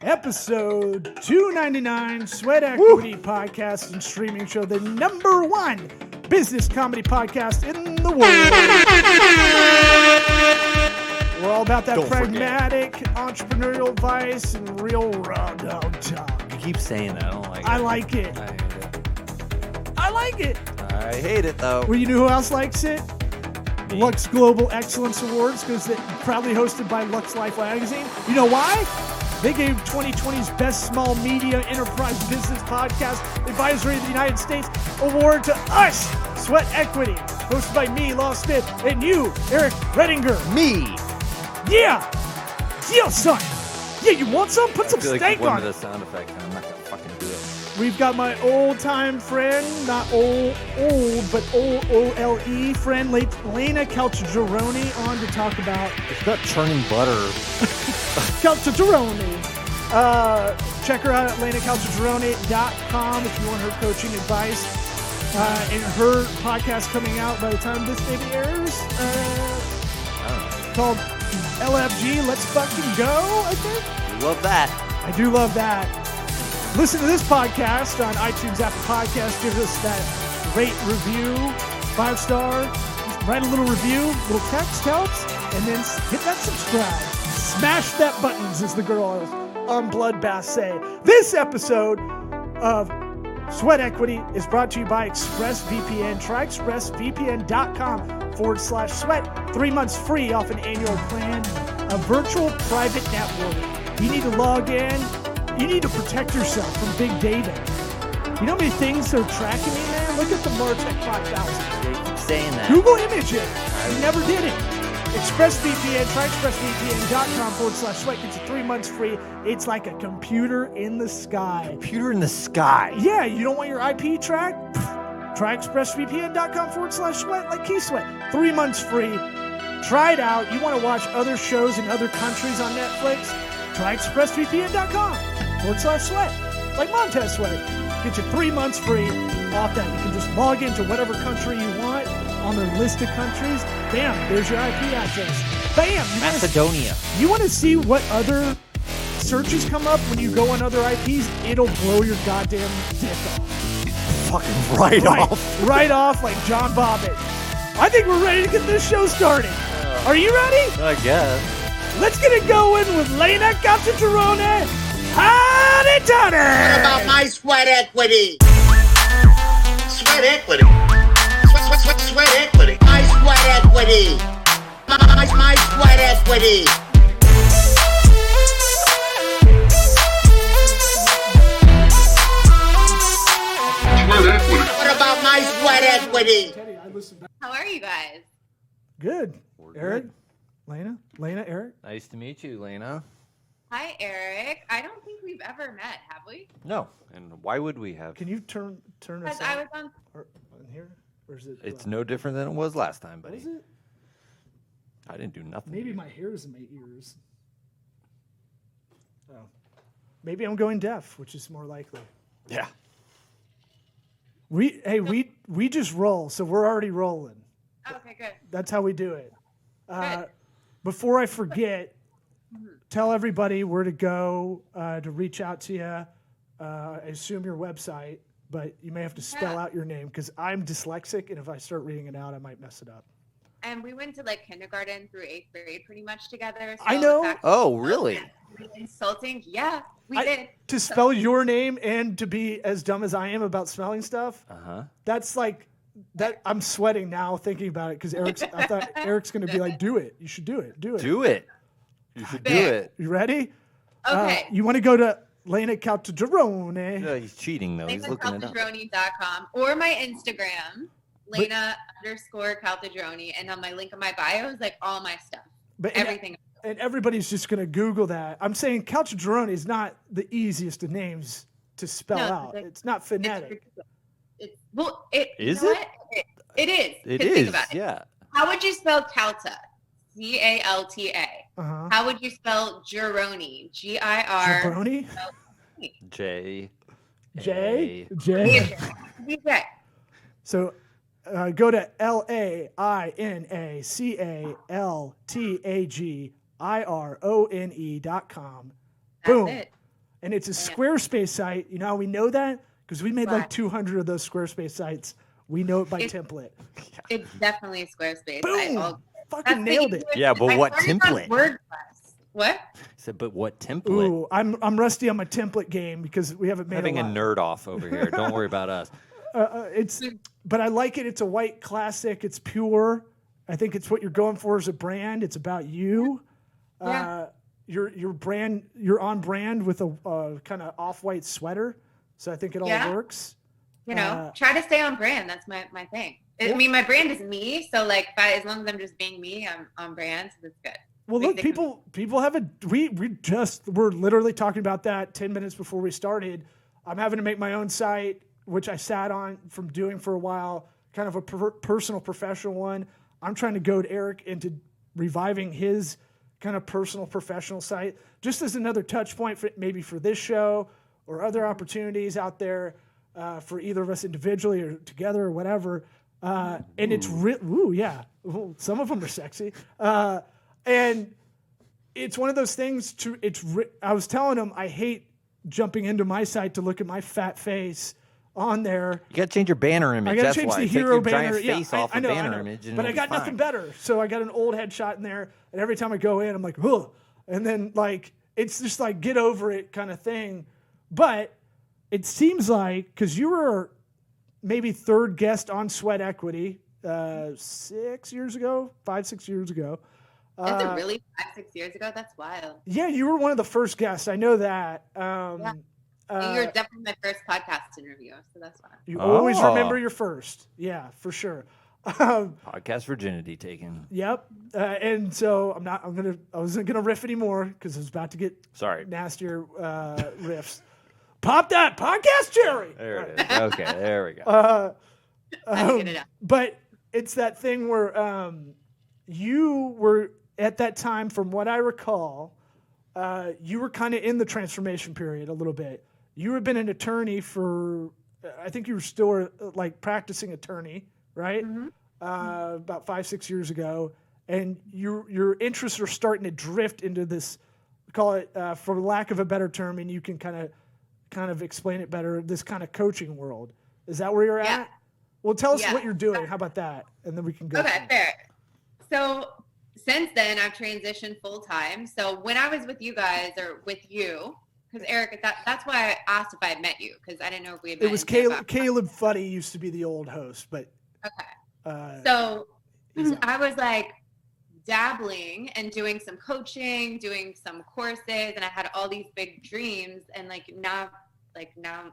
Episode 299, Sweat Equity Podcast and Streaming Show, the number one business comedy podcast in the world. We're all about that pragmatic entrepreneurial advice and real raw dog talk. You keep saying that. I don't like it. I like it. I hate it. I like it. I hate it, though. Well, you know who else likes it? Lux Global Excellence Awards, because they're proudly hosted by Lux Life Magazine. You know why? They gave 2020's Best Small Media Enterprise Business Podcast Advisory of the United States award to us, Sweat Equity, hosted by me, Law Smith, and you, Eric Redinger. Me. Yeah. Yeah, son. Yeah, you want some? Put some I feel steak like on the it. sound effect, and I'm not going to fucking do it. We've got my old-time friend, not old, but O-L-E friend, Laina Caltagirone, on to talk about... It's not churning butter. Caltagirone. Check her out at lainacaltagirone.com if you want her coaching advice. And her podcast coming out by the time this maybe airs, called LFG, Let's Fucking Go, I think. Love that. I do love that. Listen to this podcast on iTunes, Apple Podcasts. Give us that rate, review, 5-star. Just write a little review, little text helps, and then hit that subscribe. Smash that buttons, as the girls on Bloodbath say. This episode of Sweat Equity is brought to you by ExpressVPN. Try expressvpn.com/sweat. 3 months free off an annual plan. A virtual private network. You need to log in. You need to protect yourself from big data. You know how many things are tracking me, man? Look at the Martech 5000. You keep saying that. Google image it. You never did it. ExpressVPN, try expressvpn.com/sweat. Gets you 3 months free. It's like a computer in the sky. Computer in the sky. Yeah, you don't want your IP tracked? Try expressvpn.com/sweat like Key Sweat. 3 months free. Try it out. You want to watch other shows in other countries on Netflix? Try expressvpn.com/sweat like Montez Sweat. Get you 3 months free off that. You can just log into whatever country you want on their list of countries. Bam, there's your IP address. Bam! Macedonia. You want to see what other searches come up when you go on other IPs? It'll blow your goddamn dick off. Fucking right off. Right off like John Bobbitt. I think we're ready to get this show started. Are you ready? I guess. Let's get it going with Laina Caltagirone. Howdy, Tony! What about my sweat equity? Sweat equity. Sweat equity. My sweat equity. My sweat equity. Sweat equity. What about my sweat equity? How are you guys? Good. We're Eric? good. Laina, Eric? Nice to meet you, Laina. Hi, Eric. I don't think we've ever met, have we? No. And why would we have? Can you turn Because us I on? was on. Or in here? Or is it? It's no different than it was last time, buddy. Was it? I didn't do nothing. Maybe my hair is in my ears. Oh. Maybe I'm going deaf, which is more likely. Yeah. We just roll, so we're already rolling. Okay, good. That's how we do it. Good. Before I forget, tell everybody where to go to reach out to you. I assume your website, but you may have to spell out your name because I'm dyslexic, and if I start reading it out, I might mess it up. And we went to like kindergarten through 8th grade pretty much together. So I know. that's Oh, really? really insulting. Yeah, we did. To spell your name and to be as dumb as I am about spelling stuff, that's like that. I'm sweating now thinking about it because I thought Eric's going to be like, do it. You should do it. Do it. Do it. You should do Fair. it. You ready? Okay. You want to go to Laina Caltagirone. No, he's cheating, though. He's looking it up. LainaCaltagirone.com or my Instagram, Laina_Caltagirone, and on my link in my bio is like all my stuff. But Everything. And everybody's just going to Google that. I'm saying Caltagirone is not the easiest of names to spell out. It's not phonetic. It Is you know it? what? It is. It 'Cause is. Think about it. Yeah. How would you spell Calta? Calta. Uh-huh. How would you spell Girone? Girone. Jabroni? J. J? A. J? Okay. So go to LainaCaltagirone.com. That's Boom. it. and it's a Squarespace site. You know how we know that? Because we made like Right. 200 of those Squarespace sites. We know it by It's- template. It's definitely Squarespace. Boom! Fucking That's nailed the it. easiest- Yeah, but I what started on template? WordPress. What? I said, but what template? Ooh, I'm rusty on my template game because we haven't made Having a lot. nerd off over here. Don't worry about us. But I like it. It's a white classic. It's pure. I think it's what you're going for as a brand. It's about you. Yeah. Your brand. You're on brand with a kind of off-white sweater. So I think it all Yeah. works. You know, try to stay on brand. That's my thing. I mean, my brand is me. So like, as long as I'm just being me, I'm on brand. So that's good. Well, look, people have a. We're literally talking about that 10 minutes before we started. I'm having to make my own site, which I sat on from doing for a while, kind of a personal, professional one. I'm trying to goad Eric into reviving his kind of personal, professional site, just as another touch point for maybe for this show or other opportunities out there for either of us individually or together or whatever. And it's yeah. Well, some of them are sexy. And it's one of those things I was telling him I hate jumping into my site to look at my fat face on there. You got to change your banner image. I got That's to change why. the Take hero your banner. giant face off I the know, banner image. And but I it'll got be nothing fine. better. So I got an old headshot in there, and every time I go in, I'm like, ugh. And then like it's just like get over it kind of thing. But it seems like because you were maybe third guest on Sweat Equity 6 years ago, 5-6 years ago. Is it really 5-6 years ago? That's wild. Yeah, you were one of the first guests. I know that. You're definitely my first podcast interview, so that's fine. You always Oh. remember your first. Yeah, for sure. Podcast virginity taken. Yep. And so I wasn't gonna riff anymore because I was about to get Sorry. nastier riffs. Pop that podcast, Jerry. There it is. Okay, there we go. Get it out. But it's that thing where you were at that time, from what I recall, you were kind of in the transformation period a little bit. You had been an attorney for, I think you were still like practicing attorney, right? Mm-hmm. About 5-6 years ago, and your interests are starting to drift into this. Call it, for lack of a better term, and you can kind of explain it better. This kind of coaching world. Is that where you're at? Well, tell us what you're doing. How about that? And then we can go. Okay, fair. So since then, I've transitioned full time. So when I was with you guys or with you, because Eric, that's why I asked if I had met you, because I didn't know if we had met. It was Caleb Fuddy used to be the old host, but okay. So I was like dabbling and doing some coaching, doing some courses, and I had all these big dreams, and now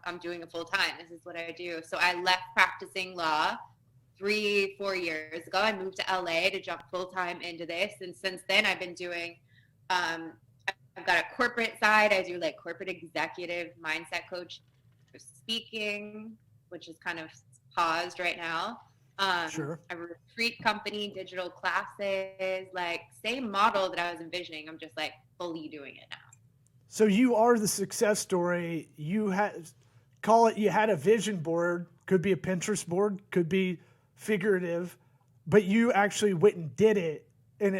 I'm doing it full time. This is what I do. So I left practicing law 3-4 years ago. I moved to LA to jump full time into this, and since then I've been doing. I've got a corporate side. I do like corporate executive mindset coach, speaking, which is kind of paused right now. Sure. A retreat company, digital classes, like same model that I was envisioning. I'm just like fully doing it now. So you are the success story. You had you had a vision board, could be a Pinterest board, could be figurative, but you actually went and did it in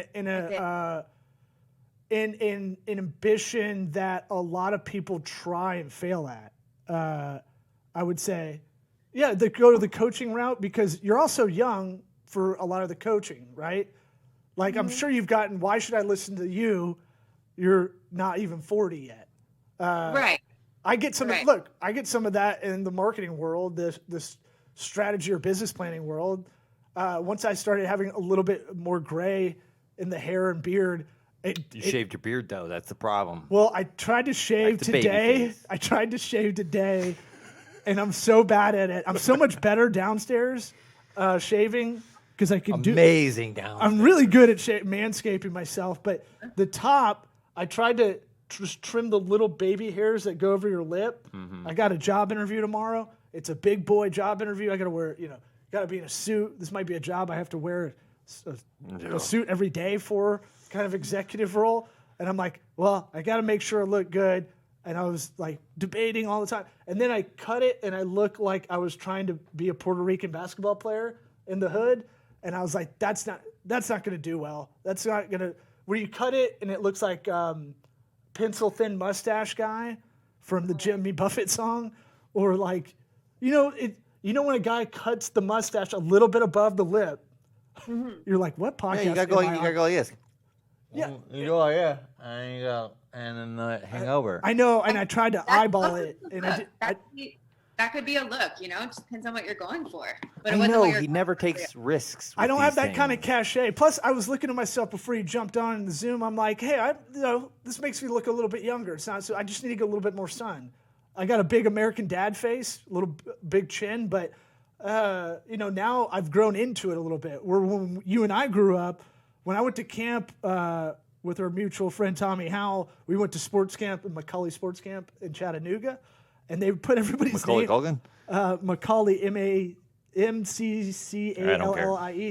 an ambition that a lot of people try and fail at. I would say, yeah, they go to the coaching route because you're also young for a lot of the coaching, right? Like I'm sure you've gotten, why should I listen to you? You're not even 40 yet. Right. I get some. Right. Look, I get some of that in the marketing world, this strategy or business planning world. Once I started having a little bit more gray in the hair and beard, You shaved your beard though. That's the problem. well, I tried to shave Like the baby today. face. I tried to shave today, and I'm so bad at it. I'm so much better downstairs shaving because I can do. Amazing down. I'm really good at manscaping myself, but the top, I tried to just trim the little baby hairs that go over your lip. Mm-hmm. I got a job interview tomorrow. It's a big boy job interview. I got to wear, got to be in a suit. This might be a job I have to wear a suit every day for, kind of executive role. And I'm like, well, I got to make sure I look good. And I was like debating all the time. And then I cut it and I look like I was trying to be a Puerto Rican basketball player in the hood. And I was like, that's not going to do well. That's not going to, where you cut it and it looks like pencil thin mustache guy. from the Jimmy Buffett song, or like, when a guy cuts the mustache a little bit above the lip, you're like, what podcast? Yeah, you gotta go. am I You on? gotta go like this. Yeah. You go like yeah, and you go, and then hang over. I know, and I tried to eyeball That's it, a and look. That could be a look, it just depends on what you're going for. But it I wasn't know what you're he going never for. takes risks. I with don't have these that kind of things. cachet. Plus, I was looking at myself before you jumped on in the Zoom. I'm like, hey, this makes me look a little bit younger. It's not so. I just need to get a little bit more sun. I got a big American dad face, a little big chin, but now I've grown into it a little bit. Where when you and I grew up, when I went to camp with our mutual friend Tommy Howell, we went to sports camp in Macaulay Sports Camp in Chattanooga, and they put everybody's Macaulay name. Culkin? Macaulay, McCallie.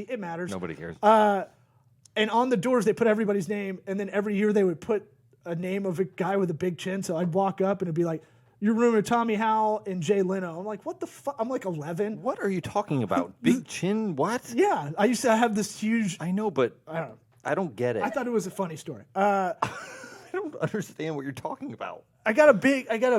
It matters. Nobody cares. And on the doors, they put everybody's name, and then every year they would put a name of a guy with a big chin. So I'd walk up, and it'd be like, your room with Tommy Howell and Jay Leno. I'm like, what the fuck? I'm like 11. What are you talking about? Big chin? What? Yeah, I used to have this huge. I know, but I don't know. I don't get it. I thought it was a funny story. I don't understand what you're talking about. I got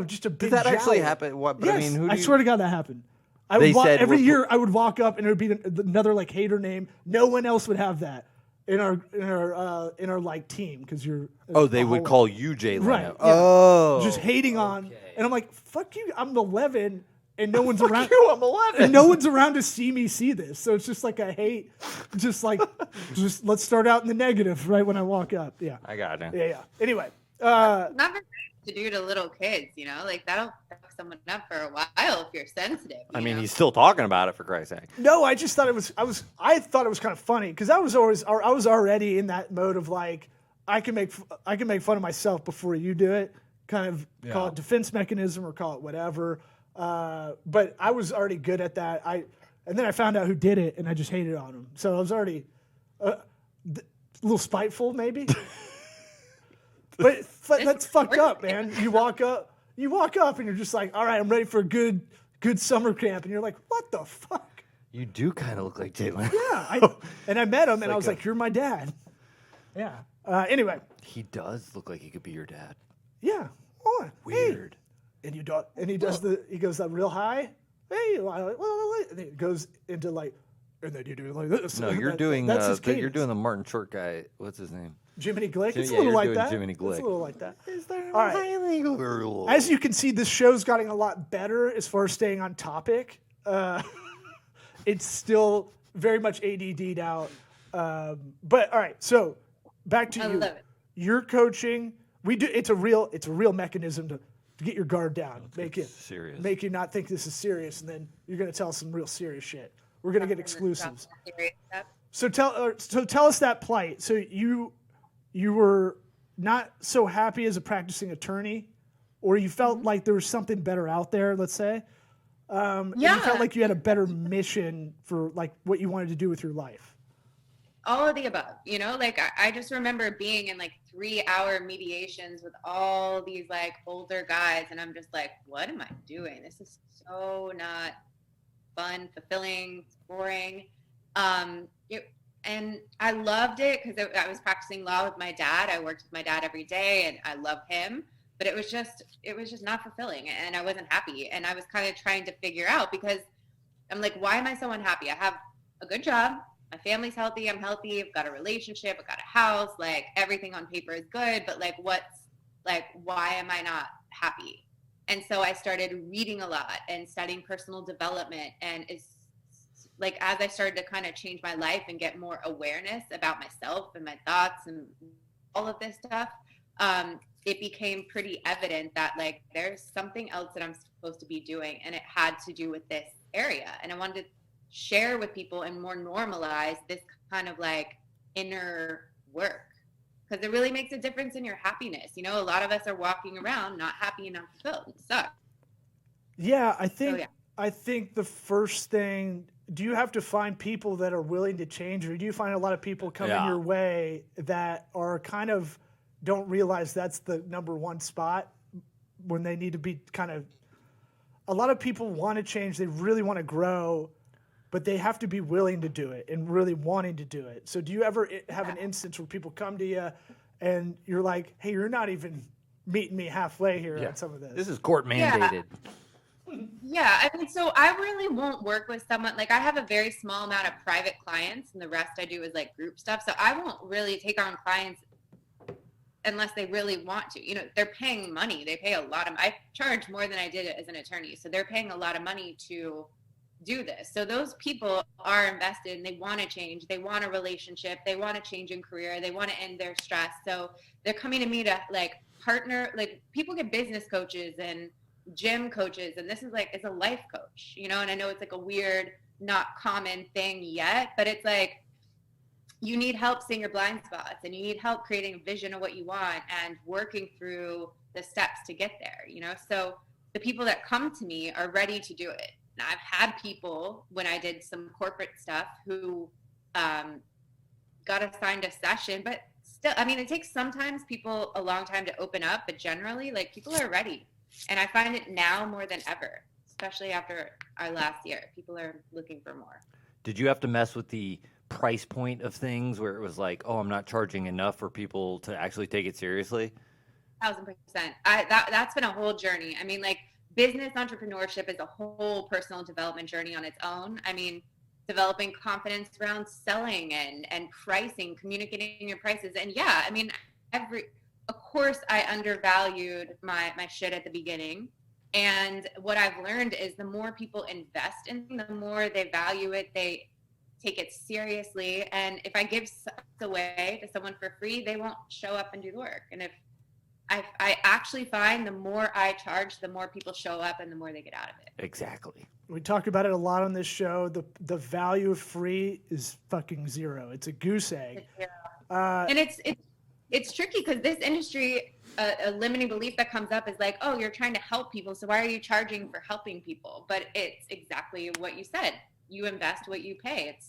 just a big. Did that actually jowl. happen? What? But Yes, I mean, who? I swear to God that happened. They said every we're- year I would walk up and it would be another like hater name. No one else would have that in our like team because you're. Oh, they would call you Jay Leno. Right, yeah. Oh, just hating on, and I'm like, fuck you. I'm 11, and no one's around. you, I'm 11. And no one's around to see me see this. So it's just like I hate. Just let's start out in the negative right when I walk up. Yeah. I got it. Yeah. Anyway. Not very nice to do to little kids, like that'll fuck someone up for a while if you're sensitive. I mean, he's still talking about it, for Christ's sake. No, I just thought I thought it was kind of funny because I was already in that mode of like I can make fun of myself before you do it, kind of call it defense mechanism or call it whatever. But I was already good at that. And then I found out who did it, and I just hated on him. So I was already a little spiteful, maybe. But that's fucked up, man. You walk up, and you're just like, all right, I'm ready for a good summer camp, and you're like, what the fuck? You do kind of look like Jay Leno. Yeah, and I met him, and I was like, you're my dad. Yeah. Anyway. He does look like he could be your dad. Yeah. Oh, Weird. Hey. And he goes real high. Hey, and he goes into like, and then you do like this. No, you're doing that's his you're cadence. doing the Martin Short guy. What's his name? Jiminy Glick. It's a Yeah, little you're like doing that. Jiminy Glick. It's a little like that. Is there All right. highly rule? As you can see, this show's gotten a lot better as far as staying on topic. It's still very much ADD'd out. But all right, so back to I you. love it. You're coaching. It's a real mechanism to get your guard down. Make you not think this is serious, and then you're gonna tell some real serious shit. We're gonna get exclusives. So tell us that plight. So you were not so happy as a practicing attorney, or you felt like there was something better out there, let's say. And you felt like you had a better mission for like what you wanted to do with your life. All of the above, like I just remember being in like 3-hour mediations with all these like older guys, and I'm just like, what am I doing? This is so not fun, fulfilling, boring. And I loved it because I was practicing law with my dad. I worked with my dad every day, and I love him. But it was just not fulfilling, and I wasn't happy. And I was kind of trying to figure out, because I'm like, why am I so unhappy? I have a good job. My family's healthy. I'm healthy. I've got a relationship. I've got a house. Like everything on paper is good. But why am I not happy? And so I started reading a lot and studying personal development. And it's like, as I started to kind of change my life and get more awareness about myself and my thoughts and all of this stuff, it became pretty evident that like there's something else that I'm supposed to be doing, and it had to do with this area. And I wanted to share with people and more normalize this kind of like inner work, because it really makes a difference in your happiness. A lot of us are walking around not happy and not fulfilled. It sucks. Yeah, I think the first thing, do you have to find people that are willing to change, or do you find a lot of people coming your way that are kind of don't realize that's the number one spot when they need to be kind of, a lot of people want to change. They really want to grow, but they have to be willing to do it and really wanting to do it. So do you ever have an instance where people come to you and you're like, hey, you're not even meeting me halfway here on some of this. This is court mandated. Yeah, I mean, so I really won't work with someone. Like, I have a very small amount of private clients, and the rest I do is like group stuff. So I won't really take on clients unless they really want to. You know, they're paying money. They pay a lot of. I charge more than I did as an attorney, so they're paying a lot of money to do this. So those people are invested, and they want to change. They want a relationship. They want to change in career. They want to end their stress. So they're coming to me to like partner. Like, people get business coaches and gym coaches, and this is like, it's a life coach, you know. And I know it's like a weird, not common thing yet, but it's like, you need help seeing your blind spots, and you need help creating a vision of what you want and working through the steps to get there, you know. So the people that come to me are ready to do it. And I've had people, when I did some corporate stuff, who got assigned a session, but still, I mean, it takes sometimes people a long time to open up, but generally, like, people are ready. And I find it now more than ever, especially after our last year. People are looking for more. Did you have to mess with the price point of things where it was like, oh, I'm not charging enough for people to actually take it seriously? 1,000%. That's been a whole journey. I mean, like, business entrepreneurship is a whole personal development journey on its own. I mean, developing confidence around selling and pricing, communicating your prices. And yeah, I mean, of course, I undervalued my shit at the beginning. And what I've learned is the more people invest in it, the more they value it, they take it seriously. And if I give away to someone for free, they won't show up and do the work. And if I actually find the more I charge, the more people show up and the more they get out of it. Exactly. We talk about it a lot on this show. The value of free is fucking zero. It's a goose egg. And it's tricky because this industry, a limiting belief that comes up is like, oh, you're trying to help people, so why are you charging for helping people? But it's exactly what you said. You invest what you pay. It's,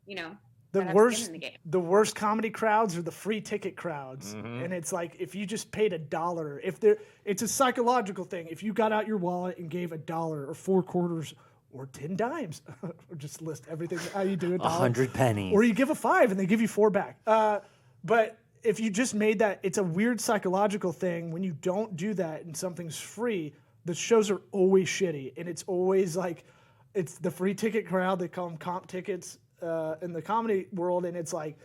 you know, the worst comedy crowds are the free ticket crowds. Mm-hmm. And it's like, if you just paid $1, it's a psychological thing. If you got out your wallet and gave $1 or 4 quarters or 10 dimes, or just list everything, how you do it, 100 pennies, or you give a 5 and they give you 4 back. But if you just made that, it's a weird psychological thing. When you don't do that and something's free, the shows are always shitty. And it's always like, it's the free ticket crowd. They call them comp tickets in the comedy world. And it's like,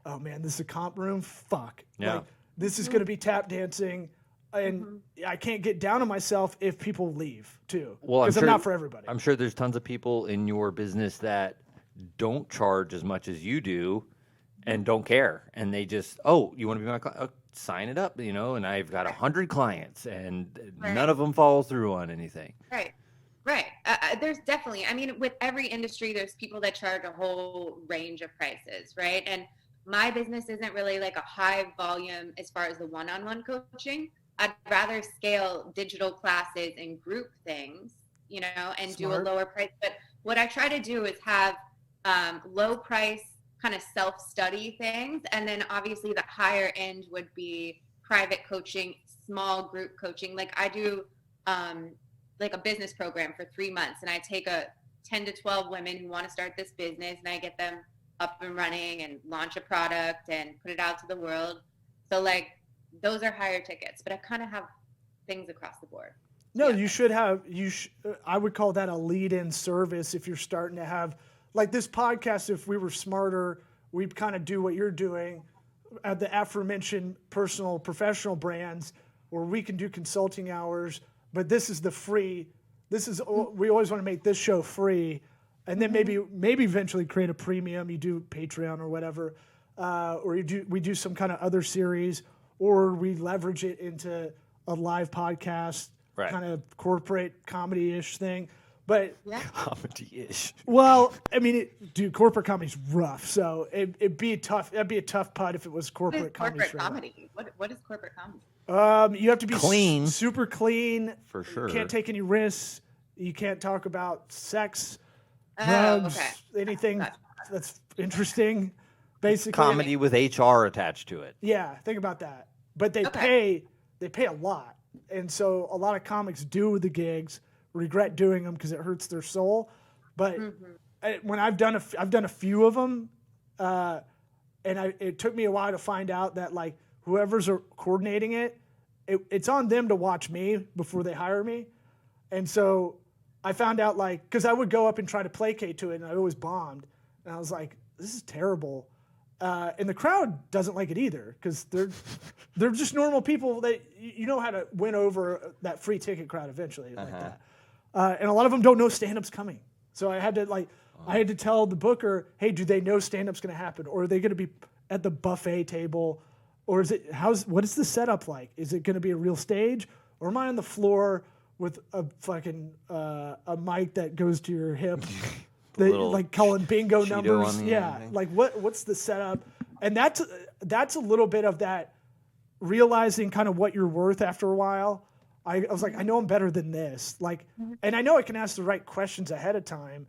oh man, this is a comp room? Fuck. Yeah. Like, this is going to be tap dancing. And I can't get down on myself if people leave too. Well, because I'm not for everybody. I'm sure there's tons of people in your business that don't charge as much as you do and don't care. And they just, oh, you want to be my client? Sign it up, you know, and I've got 100 clients and none of them follow through on anything. Right. There's definitely, I mean, with every industry, there's people that charge a whole range of prices, right? And my business isn't really like a high volume as far as the one-on-one coaching. I'd rather scale digital classes and group things, you know, and do a lower price. But what I try to do is have low price kind of self-study things. And then obviously the higher end would be private coaching, small group coaching. Like I do like a business program for 3 months, and I take a 10 to 12 women who want to start this business, and I get them up and running and launch a product and put it out to the world. So like those are higher tickets, but I kind of have things across the board. No, you should have, I would call that a lead-in service if you're starting to have, like this podcast, if we were smarter, we'd kind of do what you're doing at the aforementioned personal, professional brands where we can do consulting hours, but this is the free, we always want to make this show free, and then maybe eventually create a premium, you do Patreon or whatever, or we do some kind of other series, or we leverage it into a live podcast, kind of corporate comedy-ish thing. But comedy-ish. Well, I mean, corporate comedy's rough, so it'd be a tough putt if it was corporate comedy. What is corporate comedy? You have to be clean, super clean. For sure. You can't take any risks. You can't talk about sex, drugs, anything that's interesting. Basically, comedy with HR attached to it. Yeah, think about that. But they pay a lot, and so a lot of comics do the gigs, regret doing them because it hurts their soul. But when I've done a few of them, and it took me a while to find out that like whoever's coordinating it it's on them to watch me before they hire me. And so I found out, like, because I would go up and try to placate to it, and I always bombed. And I was like, this is terrible. And the crowd doesn't like it either, because they're just normal people that you know how to win over that free ticket crowd eventually, like that. And a lot of them don't know stand-up's coming. So I had to tell the booker, hey, do they know stand-up's going to happen, or are they going to be at the buffet table, or what is the setup like? Is it going to be a real stage, or am I on the floor with a fucking a mic that goes to your hip, like calling bingo numbers? Yeah, like what's the setup? And that's a little bit of that realizing kind of what you're worth after a while. I was like, I know I'm better than this. Like, and I know I can ask the right questions ahead of time.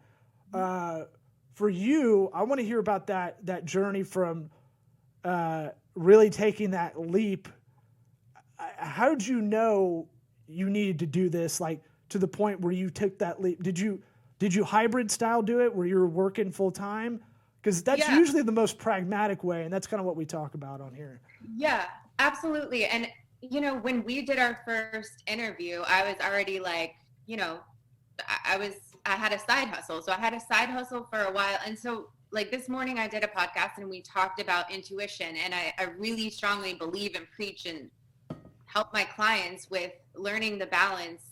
For you, I want to hear about that journey from really taking that leap. How did you know you needed to do this, like to the point where you took that leap? Did you hybrid style do it where you were working full time? Because that's usually the most pragmatic way, and that's kind of what we talk about on here. Yeah, absolutely. And you know, when we did our first interview, I was already like, you know, I had a side hustle. So I had a side hustle for a while. And so like this morning I did a podcast and we talked about intuition, and I really strongly believe and preach and help my clients with learning the balance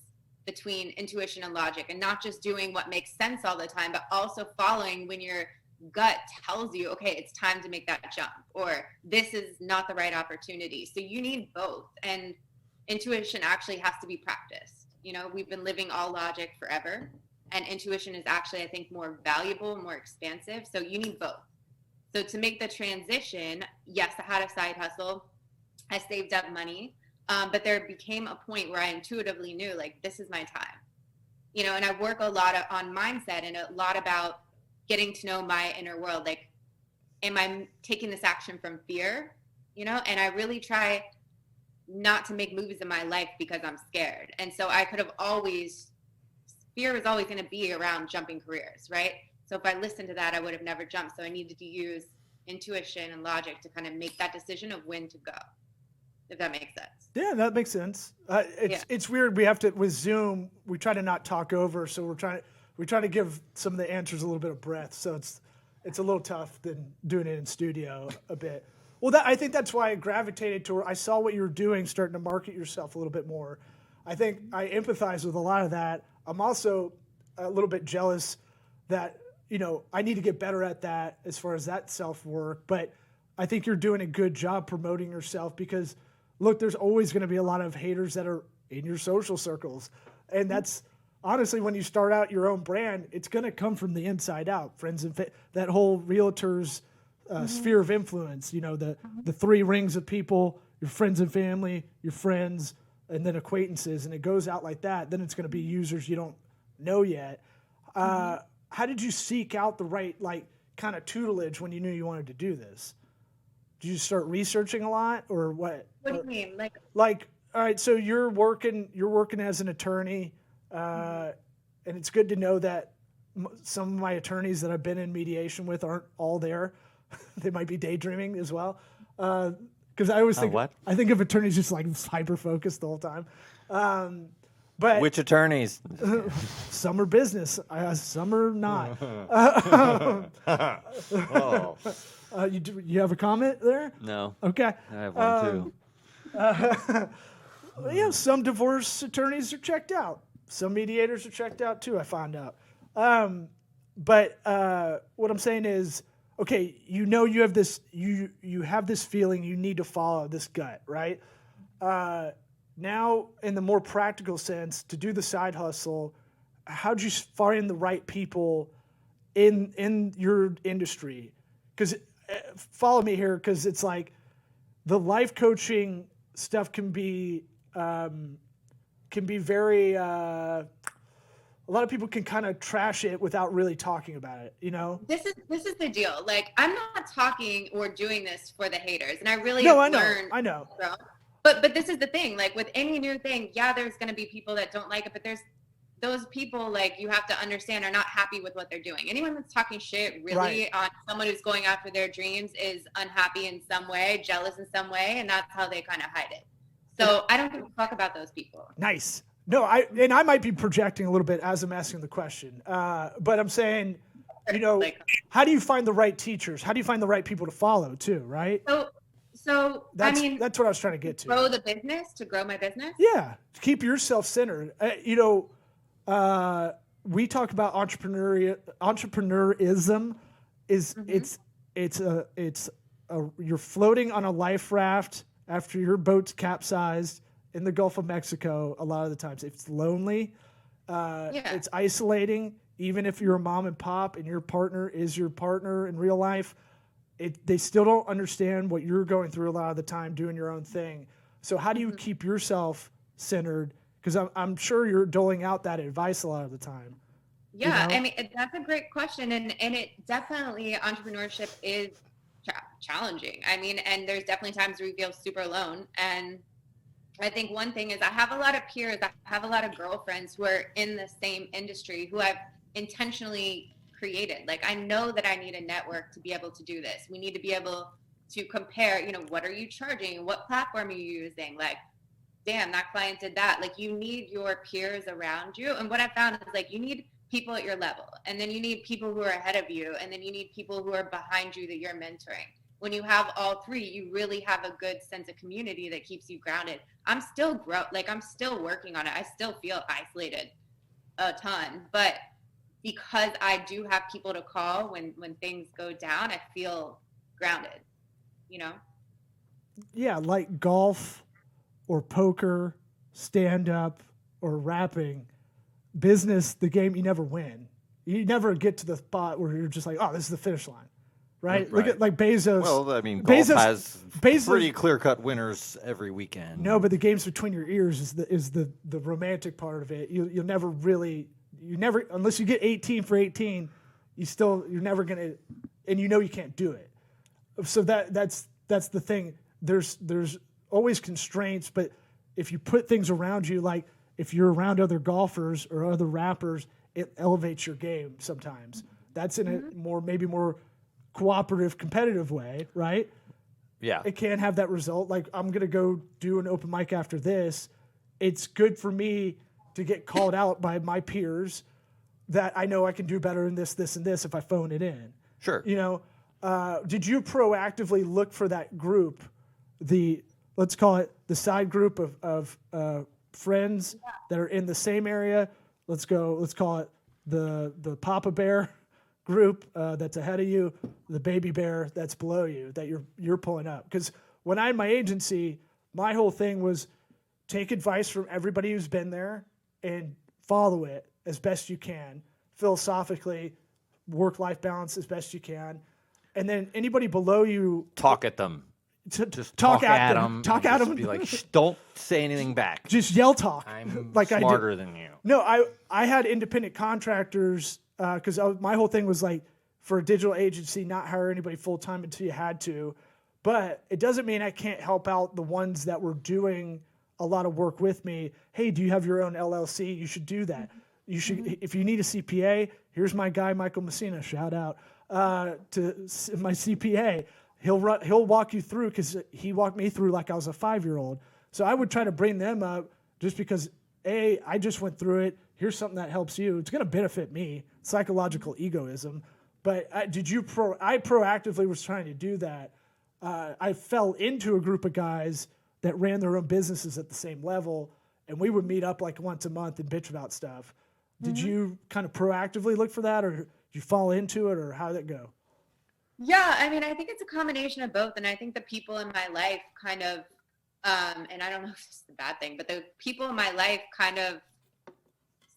between intuition and logic, and not just doing what makes sense all the time, but also following when your gut tells you, okay, it's time to make that jump, or this is not the right opportunity. So you need both. And intuition actually has to be practiced. You know, we've been living all logic forever, and intuition is actually, I think, more valuable, more expansive. So you need both. So to make the transition, yes, I had a side hustle. I saved up money. But there became a point where I intuitively knew, like, this is my time, you know, and I work a lot on mindset and a lot about getting to know my inner world. Like, am I taking this action from fear, you know? And I really try not to make moves in my life because I'm scared. And so I could have fear is always going to be around jumping careers, right? So if I listened to that, I would have never jumped. So I needed to use intuition and logic to kind of make that decision of when to go. If that makes sense. Yeah, that makes sense. It's weird. We have to, with Zoom, we try to not talk over. So we try to give some of the answers a little bit of breath. So it's a little tough than doing it in studio a bit. Well, I think that's why I gravitated to I saw what you were doing, starting to market yourself a little bit more. I think I empathize with a lot of that. I'm also a little bit jealous that, you know, I need to get better at that as far as that self-work. But I think you're doing a good job promoting yourself, because look, there's always going to be a lot of haters that are in your social circles. And that's honestly, when you start out your own brand, it's going to come from the inside out. Friends and that whole realtor's sphere of influence, you know, the three rings of people, your friends and family, your friends, and then acquaintances. And it goes out like that. Then it's going to be users you don't know yet. How did you seek out the right, like, kind of tutelage when you knew you wanted to do this? Did you start researching a lot, or what? What do you mean? Like, all right, so you're working as an attorney, and it's good to know that some of my attorneys that I've been in mediation with aren't all there. They might be daydreaming as well. Because I always think, I think of attorneys just like hyper focused the whole time. But which attorneys? Some are business, some are not. You have a comment there? No. Okay. I have one too. Yeah, some divorce attorneys are checked out. Some mediators are checked out too, I found out. But what I'm saying is, okay, you know you have this you have this feeling you need to follow this gut, right? Now, in the more practical sense, to do the side hustle, how'd you find the right people in your industry? Because follow me here, because it's like the life coaching stuff can be very. A lot of people can kind of trash it without really talking about it, you know? This is the deal. Like, I'm not talking or doing this for the haters, and I really I know. But this is the thing. Like, with any new thing, yeah, there's going to be people that don't like it, but there's those people, like, you have to understand, are not happy with what they're doing. Anyone that's talking shit really on someone who's going after their dreams is unhappy in some way, jealous in some way, and that's how they kind of hide it. So I don't give a fuck about those people. Nice. No, I might be projecting a little bit as I'm asking the question, but I'm saying, how do you find the right teachers? How do you find the right people to follow too? Right. So that's what I was trying to get to. To grow my business. Yeah, keep yourself centered. We talk about entrepreneurism. You're floating on a life raft after your boat's capsized in the Gulf of Mexico. A lot of the times, it's lonely. It's isolating. Even if you're a mom and pop and your partner is your partner in real life, they still don't understand what you're going through a lot of the time doing your own thing. So how do you keep yourself centered? Because I'm sure you're doling out that advice a lot of the time. Yeah, I mean, that's a great question. And it definitely, entrepreneurship is challenging. I mean, and there's definitely times where you feel super alone. And I think one thing is I have a lot of peers, I have a lot of girlfriends who are in the same industry who I've intentionally created. Like, I know that I need a network to be able to do this. We need to be able to compare, what are you charging? What platform are you using? Like, damn, that client did that. Like, you need your peers around you. And what I found is, like, you need people at your level, and then you need people who are ahead of you, and then you need people who are behind you that you're mentoring. When you have all three, you really have a good sense of community that keeps you grounded. I'm still I'm still working on it. I still feel isolated a ton, but because I do have people to call when things go down, I feel grounded, Yeah, like golf or poker, stand-up or rapping, business, the game, you never win. You never get to the spot where you're just like, oh, this is the finish line, right? Look at like Bezos. Well, I mean, golf has pretty clear-cut winners every weekend. No, but the games between your ears is the romantic part of it. You'll never really, unless you get 18 for 18, you're never gonna, and you can't do it. So that's the thing. There's always constraints, but if you put things around you, like if you're around other golfers or other rappers, it elevates your game sometimes. That's in a maybe more cooperative, competitive way, right? Yeah. It can have that result. Like, I'm going to go do an open mic after this. It's good for me to get called out by my peers that I know I can do better in this, this, and this if I phone it in. Sure. Did you proactively look for that group, let's call it the side group of friends that are in the same area? Let's call it the Papa Bear group that's ahead of you, the Baby Bear that's below you that you're pulling up. Because when I had my agency, my whole thing was take advice from everybody who's been there and follow it as best you can, philosophically, work-life balance as best you can, and then anybody below you, talk at them. Just talk at them. Talk at them. Be like, don't say anything back. Just yell talk. I'm like smarter than you. No, I had independent contractors because my whole thing was like, for a digital agency, not hire anybody full time until you had to. But it doesn't mean I can't help out the ones that were doing a lot of work with me. Hey, do you have your own LLC? You should do that. You should, if you need a CPA, here's my guy, Michael Messina, shout out to my CPA. He'll walk you through, because he walked me through like I was a 5-year-old. So I would try to bring them up just because, I just went through it. Here's something that helps you. It's going to benefit me. Psychological egoism. But I proactively was trying to do that. I fell into a group of guys that ran their own businesses at the same level, and we would meet up like once a month and bitch about stuff. Did you kind of proactively look for that, or did you fall into it, or how did it go? Yeah, I mean, I think it's a combination of both. And I think the people in my life kind of, and I don't know if this is a bad thing, but the people in my life kind of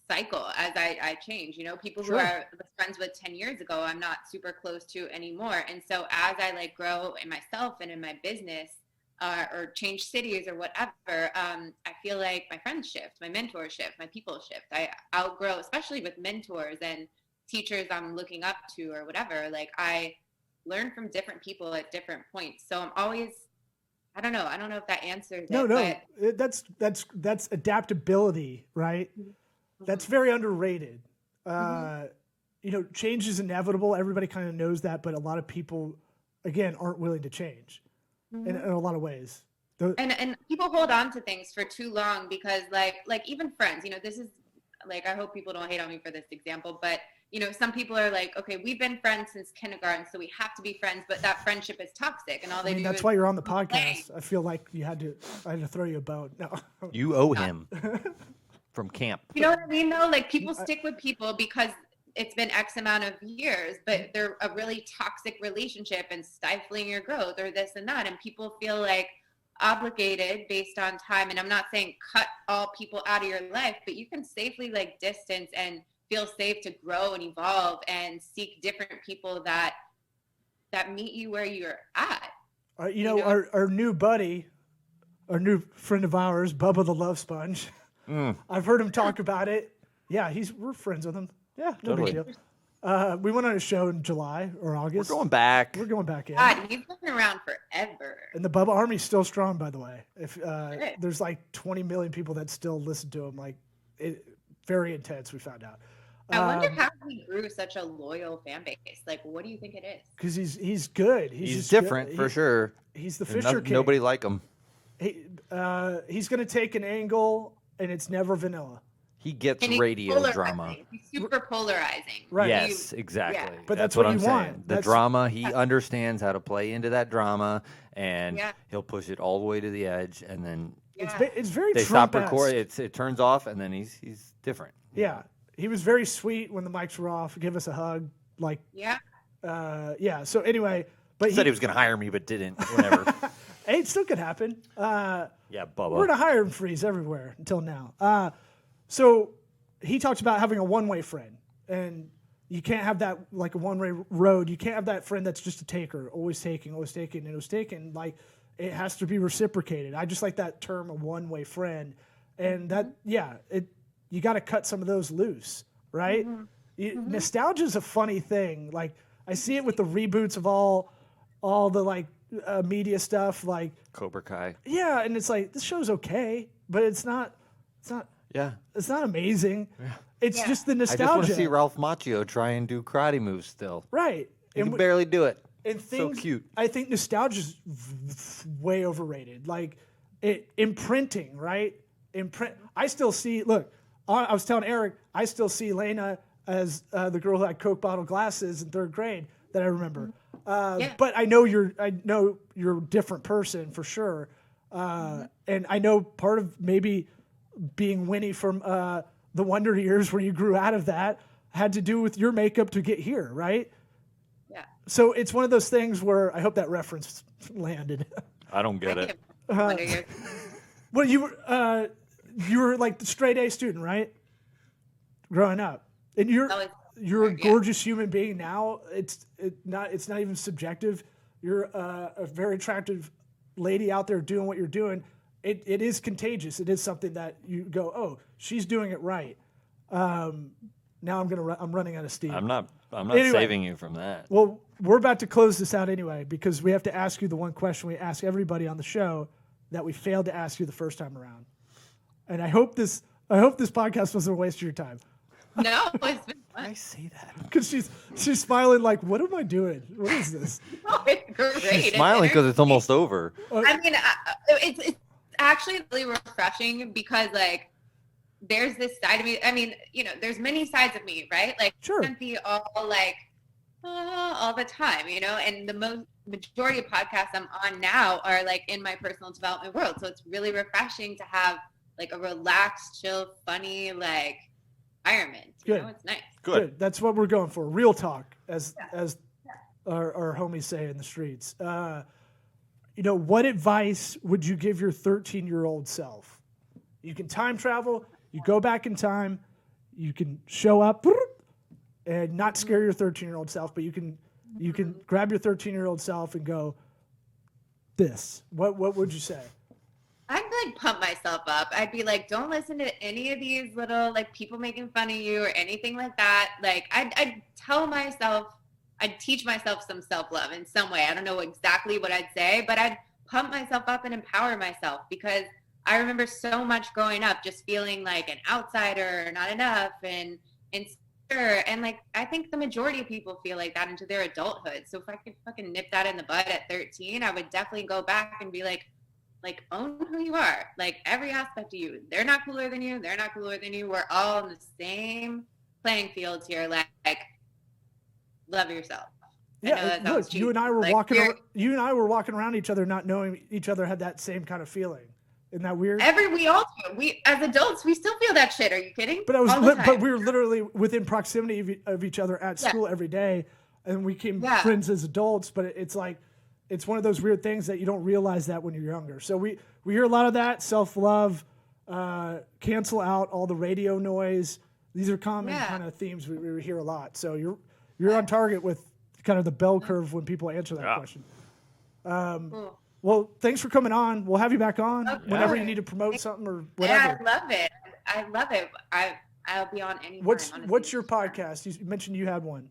cycle as I change. People who I was friends with 10 years ago, I'm not super close to anymore. And so as I grow in myself and in my business, or change cities or whatever, I feel like my friends shift, my mentors shift, my people shift. I outgrow, especially with mentors and teachers I'm looking up to or whatever. Like, I learn from different people at different points. So I'm always, I don't know if that answers it. No, that's adaptability, right? Mm-hmm. That's very underrated. Change is inevitable. Everybody kind of knows that, but a lot of people, again, aren't willing to change in a lot of ways. And people hold on to things for too long because like even friends, this is like, I hope people don't hate on me for this example, but some people are like, okay, we've been friends since kindergarten, so we have to be friends, but that friendship is toxic, and all they do that's is why you're on the complain. podcast. I feel like I had to throw you a bone. No. You owe him from camp. You know what I mean, though? Like, people stick with people because it's been X amount of years, but they're a really toxic relationship and stifling your growth or this and that, and people feel like obligated based on time. And I'm not saying cut all people out of your life, but you can safely like distance and feel safe to grow and evolve and seek different people that meet you where you're at. Our new buddy, our new friend of ours, Bubba the Love Sponge. I've heard him talk about it. Yeah, we're friends with him. Yeah, no Totally. big deal. We went on a show in July or August. We're going back. Yeah. God, he's been around forever. And the Bubba Army's still strong, by the way. If there's like 20 million people that still listen to him, like very intense. We found out. I wonder how he grew such a loyal fan base. Like, what do you think it is? Because he's good. He's different for sure. He's the Fisher King. Nobody like him. He's going to take an angle, and it's never vanilla. He gets radio drama. He's super polarizing. Right. Yes, exactly. Yeah. But that's what what I'm you saying. want. The drama, he understands how to play into that drama, and he'll push it all the way to the edge, and then it's very they Trump-esque. stop recording. It turns off, and then he's different. Yeah. He was very sweet when the mics were off. Give us a hug. Like, So anyway, but he said he was going to hire me, but didn't. Whatever. Hey, it still could happen. Yeah, Bubba. We're in a hiring freeze everywhere until now. So he talks about having a one-way friend, and you can't have that like a one-way road. You can't have that friend that's just a taker, always taking, and it was taken. Like, it has to be reciprocated. I just like that term, a one-way friend, and that you got to cut some of those loose, right? Nostalgia is a funny thing. Like, I see it with the reboots of all the like media stuff, like Cobra Kai. Yeah, and it's like, this show's okay, but it's not amazing. Yeah. It's just the nostalgia. I just want to see Ralph Macchio try and do karate moves still. Right. He can barely do it. And so cute. I think nostalgia's way overrated. Like, imprinting, right? I still see, look, I was telling Eric, I still see Laina as the girl who had Coke bottle glasses in third grade that I remember. But I know you're a different person for sure. And I know part of maybe being Winnie from the Wonder Years, where you grew out of that, had to do with your makeup to get here, right? Yeah. So it's one of those things where I hope that reference landed. I don't get it. Well, you were like the straight A student, right? Growing up, and you're a gorgeous human being now. It's not even subjective. You're a very attractive lady out there doing what you're doing. It is contagious. It is something that you go, oh, she's doing it right. Now I'm running out of steam. I'm not saving you from that. Well, we're about to close this out anyway, because we have to ask you the one question we ask everybody on the show that we failed to ask you the first time around. And I hope this podcast wasn't a waste of your time. No, it's been fun. I say that because she's smiling like, what am I doing? What is this? No, it's great. She's smiling because it's almost over. I mean, it's actually really refreshing because like there's this side of me. I mean, there's many sides of me, right? Like, sure. Can't be all like all the time, and the majority of podcasts I'm on now are like in my personal development world. So it's really refreshing to have like a relaxed, chill, funny, like environment. Good. It's nice. Good. That's what we're going for. Real talk, as our homies say in the streets. What advice would you give your 13-year-old self? You can time travel. You go back in time. You can show up and not scare your 13-year-old self, but you can grab your 13-year-old self and go, this. What would you say? I'd like pump myself up. I'd be like, don't listen to any of these little like people making fun of you or anything like that. Like I'd tell myself, I'd teach myself some self-love in some way. I don't know exactly what I'd say, but I'd pump myself up and empower myself, because I remember so much growing up just feeling like an outsider or not enough and insecure. And like, I think the majority of people feel like that into their adulthood. So if I could fucking nip that in the bud at 13, I would definitely go back and be like, like own who you are. Like every aspect of you. They're not cooler than you. They're not cooler than you. We're all in the same playing field here. Like love yourself. Yeah, look, you and I were walking around each other, not knowing each other had that same kind of feeling. Isn't that weird? We all do. We as adults, we still feel that shit. Are you kidding? But we were literally within proximity of each other at school every day, and we became friends as adults. But it's like, it's one of those weird things that you don't realize that when you're younger. So we hear a lot of that self-love, cancel out all the radio noise. These are common kind of themes we hear a lot. So you're on target with kind of the bell curve when people answer that question. Cool. Well, thanks for coming on. We'll have you back on whenever you need to promote something or whatever. Yeah, I love it. I'll be on anytime. What's your podcast? You mentioned you had one.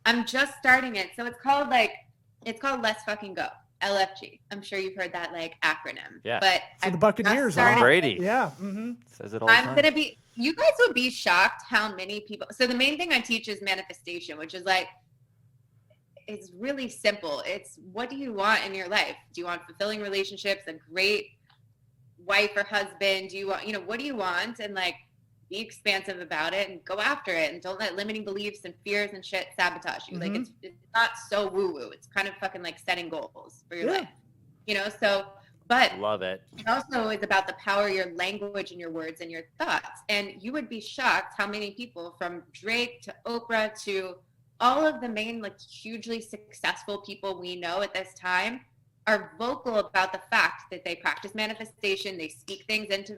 I'm just starting it. So it's called Let's Fucking Go. LFG. I'm sure you've heard that like acronym. Yeah. But the Buccaneers, Brady. Yeah. Mm-hmm. Says it all the time. You guys would be shocked how many people. So the main thing I teach is manifestation, which is like, it's really simple. It's what do you want in your life? Do you want fulfilling relationships, a great wife or husband? Do you want, what do you want? And like, be expansive about it and go after it. And don't let limiting beliefs and fears and shit sabotage you. Mm-hmm. Like it's not so woo woo. It's kind of fucking like setting goals for your life, but love it. It also is about the power of your language and your words and your thoughts. And you would be shocked how many people from Drake to Oprah to all of the main like hugely successful people we know at this time are vocal about the fact that they practice manifestation. They speak things into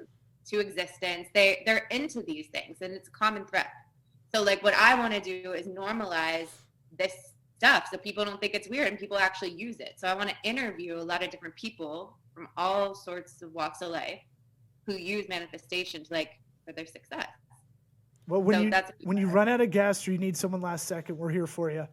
existence. They're into these things, and it's a common thread. So like what I want to do is normalize this stuff so people don't think it's weird and people actually use it. So I want to interview a lot of different people from all sorts of walks of life who use manifestation for their success. Well, when you run out of guests or you need someone last second, we're here for you.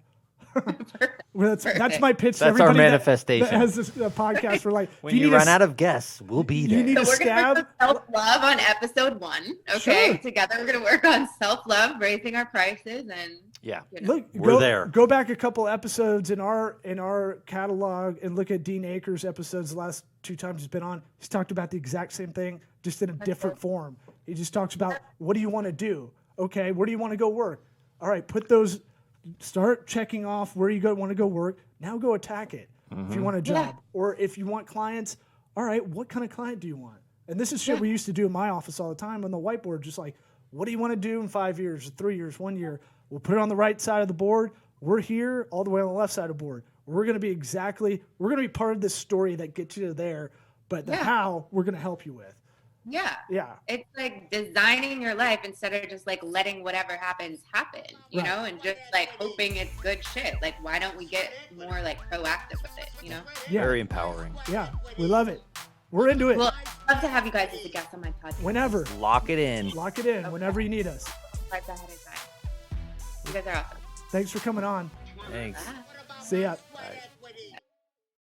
That's my pitch to That's everybody our manifestation. that has this podcast. We're like, when you run out of guests, we'll be there. You need so a we're stab. going to work on self-love on episode 1. Okay, sure. Together we're going to work on self-love, raising our prices, and Look, we're there. Go back a couple episodes in our catalog and look at Dean Akers' episodes. The last 2 times he's been on, he's talked about the exact same thing, just in a different form. He just talks about what do you want to do. Okay, where do you want to go work? All right, start checking off where you want to go work. Now go attack it. If you want a job or if you want clients, all right, what kind of client do you want? And this is shit we used to do in my office all the time on the whiteboard, just like, what do you want to do in 5 years, 3 years, 1 year? We'll put it on the right side of the board. We're here all the way on the left side of the board. We're going to be part of this story that gets you to there, but the how we're going to help you with. Yeah. It's like designing your life instead of just like letting whatever happens happen, you know, and just like hoping it's good shit. Like, why don't we get more like proactive with it, you know? Yeah. Very empowering. Yeah. We love it. We're into it. Well, I'd love to have you guys as a guest on my podcast. Whenever. Lock it in. Whenever you need us. Right ahead of time. You guys are awesome. Thanks for coming on. Thanks. Bye. See ya. Bye.